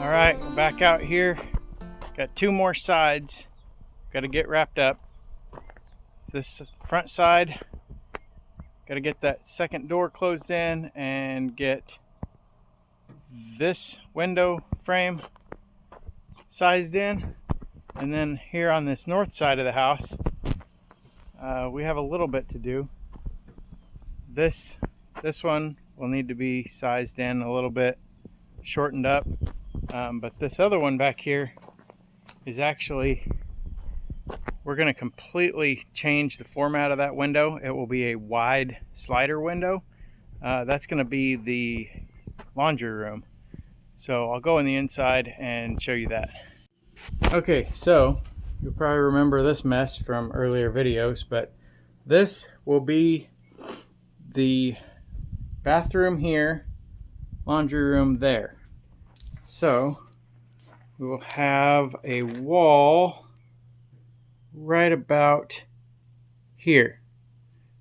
All right, we're back out here. Got two more sides. Got to get wrapped up. This is the front side. Got to get that second door closed in and get this window frame sized in. And then here on this north side of the house, we have a little bit to do. This one will need to be sized in a little bit, shortened up. But this other one back here is actually, we're going to completely change the format of that window. It will be a wide slider window. That's going to be the laundry room. So I'll go in the inside and show you that. Okay, so you'll probably remember this mess from earlier videos, but this will be the bathroom here, laundry room there. So we will have a wall right about here.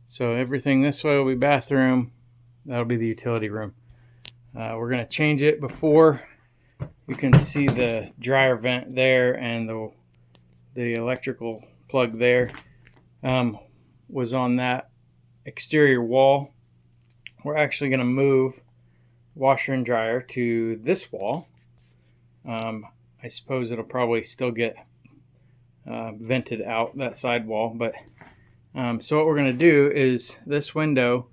So everything this way will be bathroom. That'll be the utility room. We're going to change it before. You can see the dryer vent there and the electrical plug there was on that exterior wall. We're actually going to move washer and dryer to this wall. I suppose it'll probably still get vented out, that side wall, but so what we're going to do is this window,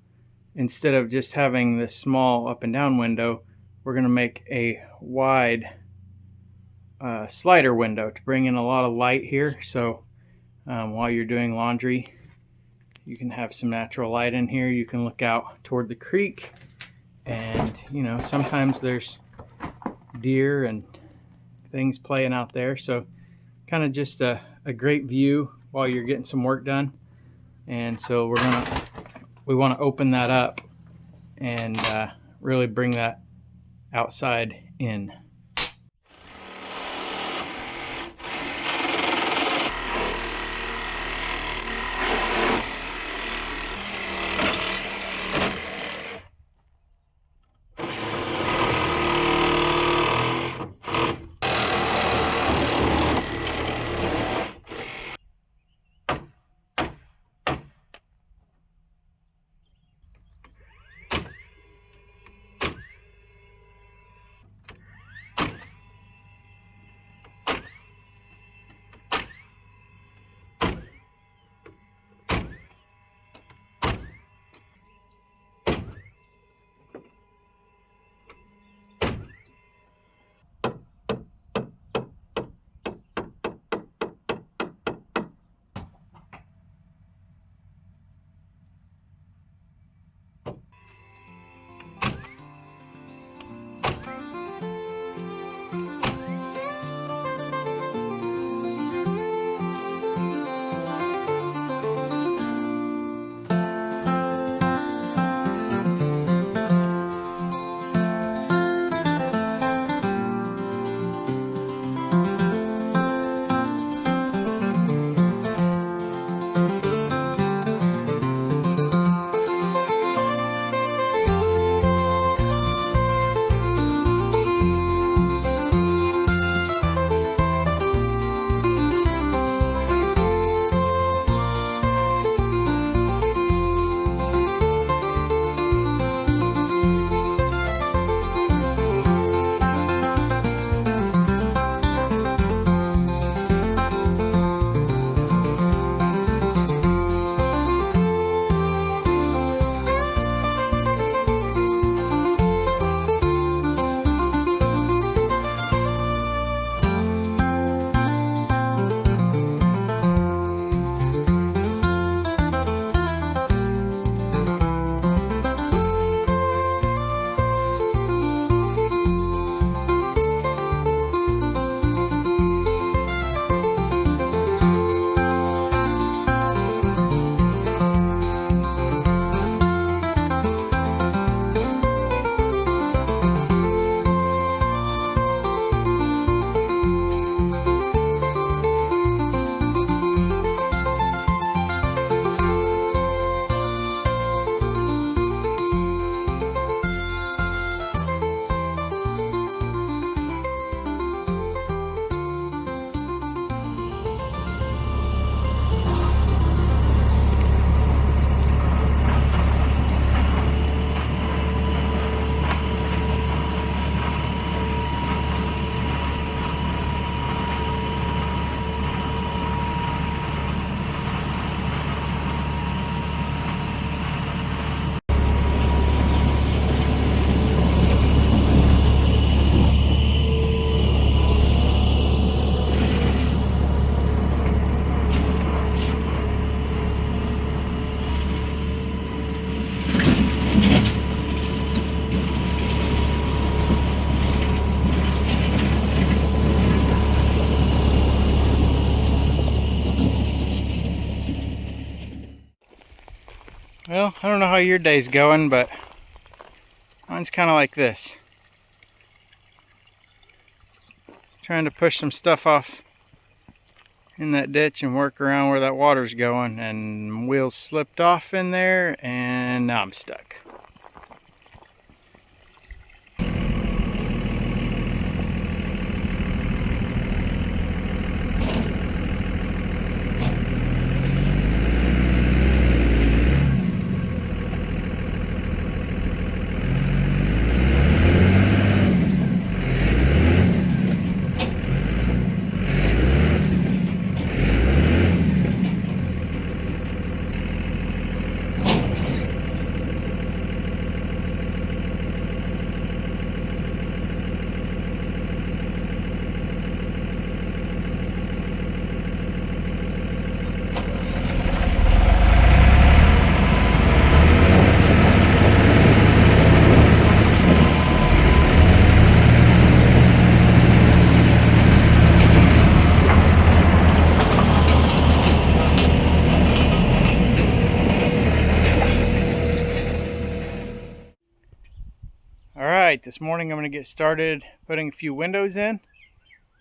instead of just having this small up and down window, we're going to make a wide slider window to bring in a lot of light here. So while you're doing laundry, you can have some natural light in here. You can look out toward the creek, and you know, sometimes there's deer and things playing out there, so kind of just a great view while you're getting some work done. And so we want to open that up and really bring that outside in. Well, I don't know how your day's going, but mine's kind of like this. Trying to push some stuff off in that ditch and work around where that water's going, and wheels slipped off in there and now I'm stuck. Alright, this morning I'm going to get started putting a few windows in,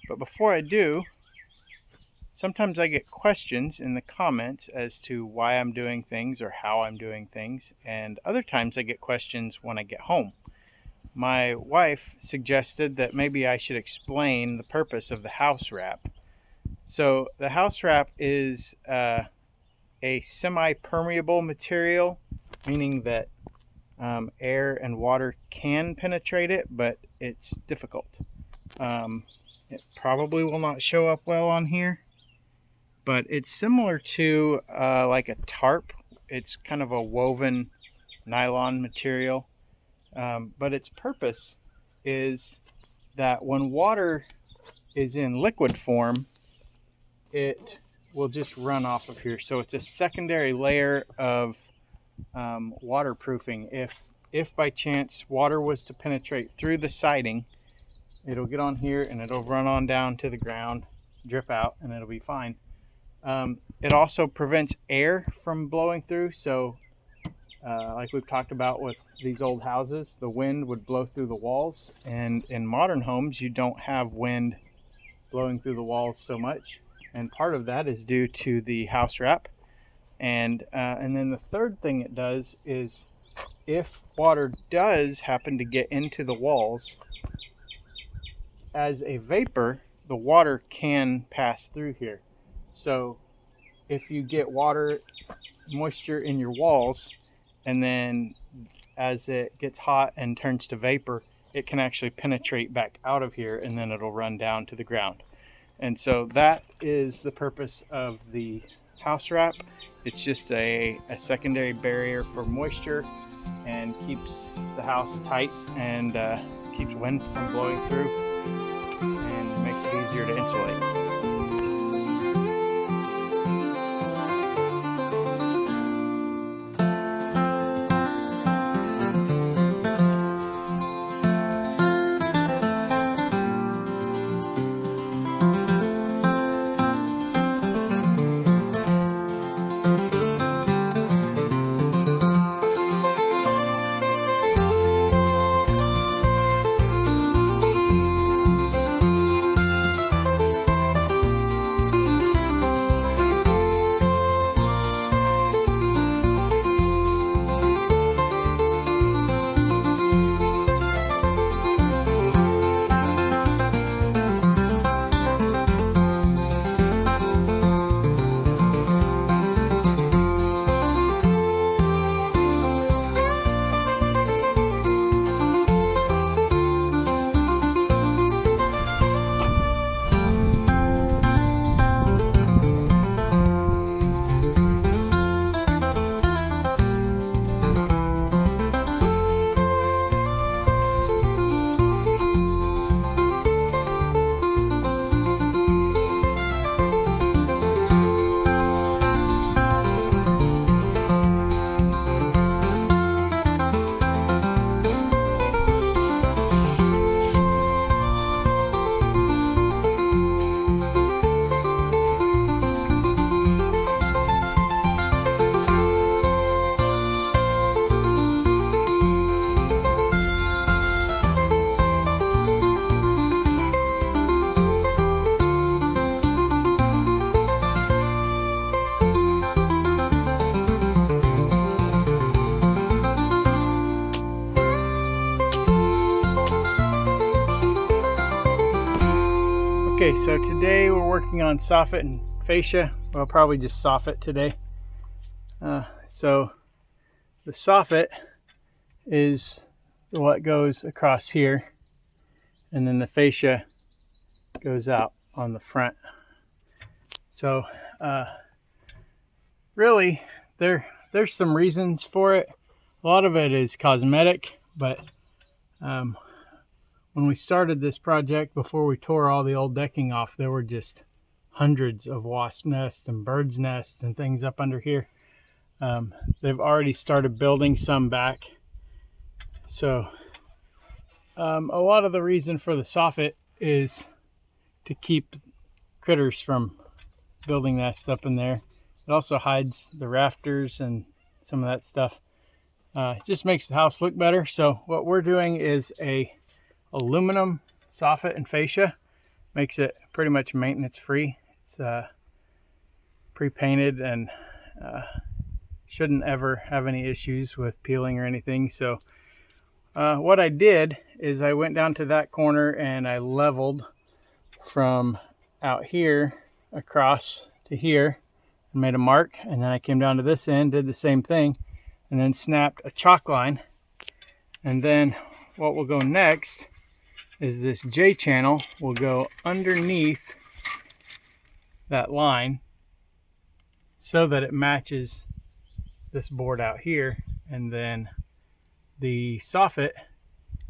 but before I do, sometimes I get questions in the comments as to why I'm doing things or how I'm doing things, and other times I get questions when I get home. My wife suggested that maybe I should explain the purpose of the house wrap. So the house wrap is a semi-permeable material, meaning that air and water can penetrate it, but it's difficult. It probably will not show up well on here, but it's similar to like a tarp. It's kind of a woven nylon material, but its purpose is that when water is in liquid form, it will just run off of here. So it's a secondary layer of waterproofing. If by chance water was to penetrate through the siding, it'll get on here and it'll run on down to the ground, drip out, and it'll be fine. It also prevents air from blowing through. So like we've talked about with these old houses, the wind would blow through the walls, and in modern homes you don't have wind blowing through the walls so much, and part of that is due to the house wrap. And then the third thing it does is, if water does happen to get into the walls, as a vapor, the water can pass through here. So if you get water moisture in your walls, and then as it gets hot and turns to vapor, it can actually penetrate back out of here, and then it'll run down to the ground. And so that is the purpose of the house wrap. It's just a secondary barrier for moisture and keeps the house tight and keeps wind from blowing through and makes it easier to insulate. Okay, so today we're working on soffit and fascia. Well, probably just soffit today. So the soffit is what goes across here, and then the fascia goes out on the front. So really, there's some reasons for it. A lot of it is cosmetic, but when we started this project, before we tore all the old decking off, there were just hundreds of wasp nests and birds' nests and things up under here. They've already started building some back. So a lot of the reason for the soffit is to keep critters from building nests up in there. It also hides the rafters and some of that stuff. It just makes the house look better. So what we're doing is a aluminum soffit and fascia. Makes it pretty much maintenance free. It's pre-painted and shouldn't ever have any issues with peeling or anything. So what I did is I went down to that corner and I leveled from out here across to here and made a mark, and then I came down to this end, did the same thing, and then snapped a chalk line. And then what will go next is this J channel will go underneath that line so that it matches this board out here, and then the soffit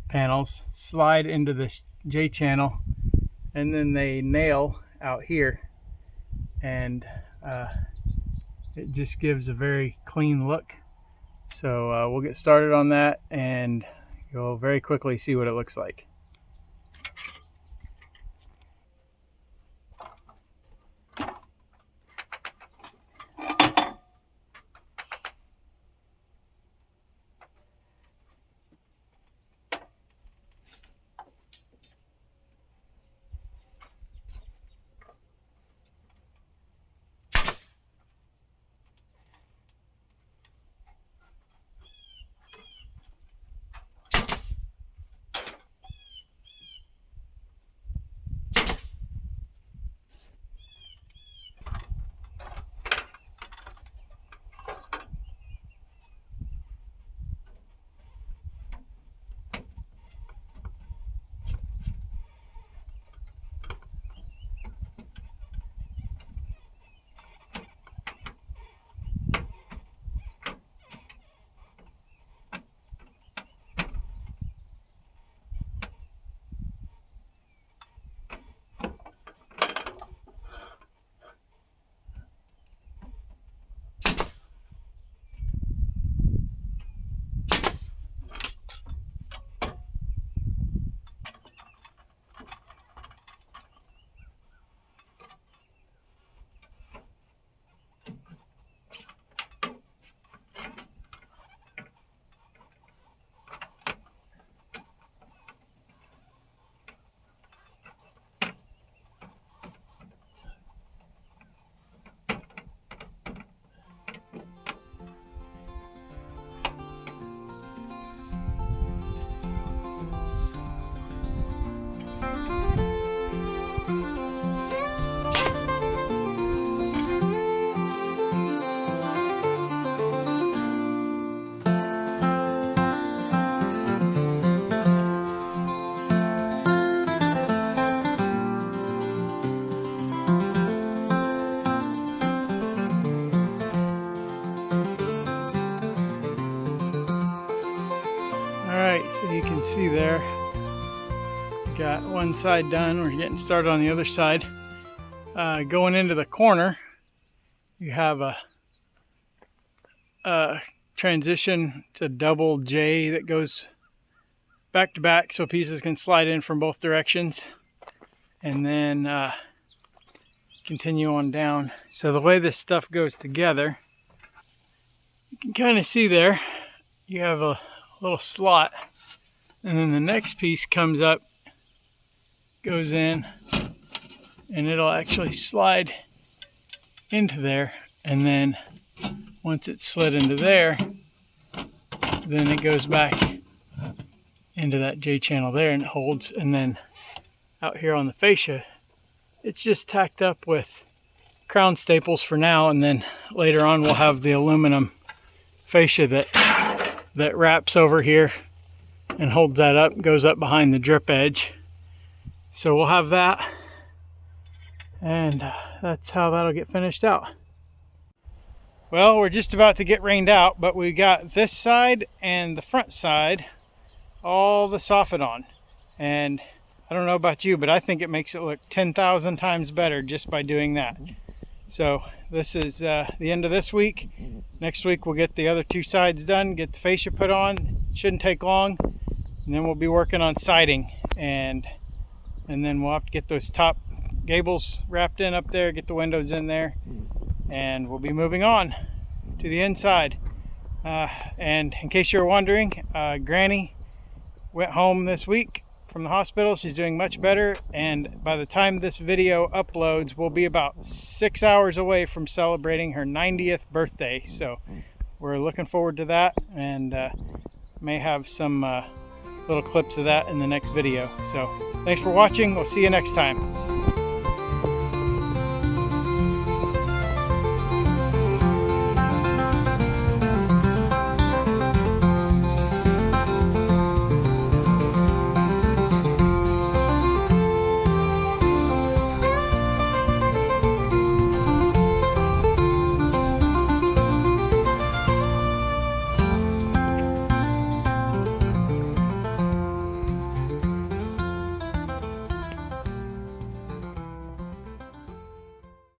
panels slide into this J channel, and then they nail out here, and it just gives a very clean look. So we'll get started on that and you'll very quickly see what it looks like. Alright, so you can see there, got one side done. We're getting started on the other side. Going into the corner, you have a transition to double J that goes back to back so pieces can slide in from both directions, and then continue on down. So the way this stuff goes together, you can kind of see there, you have a little slot, and then the next piece comes up, goes in, and it'll actually slide into there, and then once it's slid into there, then it goes back into that J channel there and it holds. And then out here on the fascia, It's just tacked up with crown staples for now, and then later on we'll have the aluminum fascia that wraps over here and holds that up, goes up behind the drip edge. So we'll have that, and that's how that'll get finished out. Well, we're just about to get rained out, but we got this side and the front side all the soffit on, and I don't know about you, but I think it makes it look 10,000 times better just by doing that. So this is the end of this week. Next week we'll get the other two sides done, get the fascia put on. Shouldn't take long, and then we'll be working on siding, and then we'll have to get those top gables wrapped in up there, get the windows in there, and we'll be moving on to the inside. And in case you're wondering, Granny went home this week from the hospital. She's doing much better, and by the time this video uploads, we'll be about 6 hours away from celebrating her 90th birthday. So we're looking forward to that, and may have some little clips of that in the next video. So thanks for watching. We'll see you next time.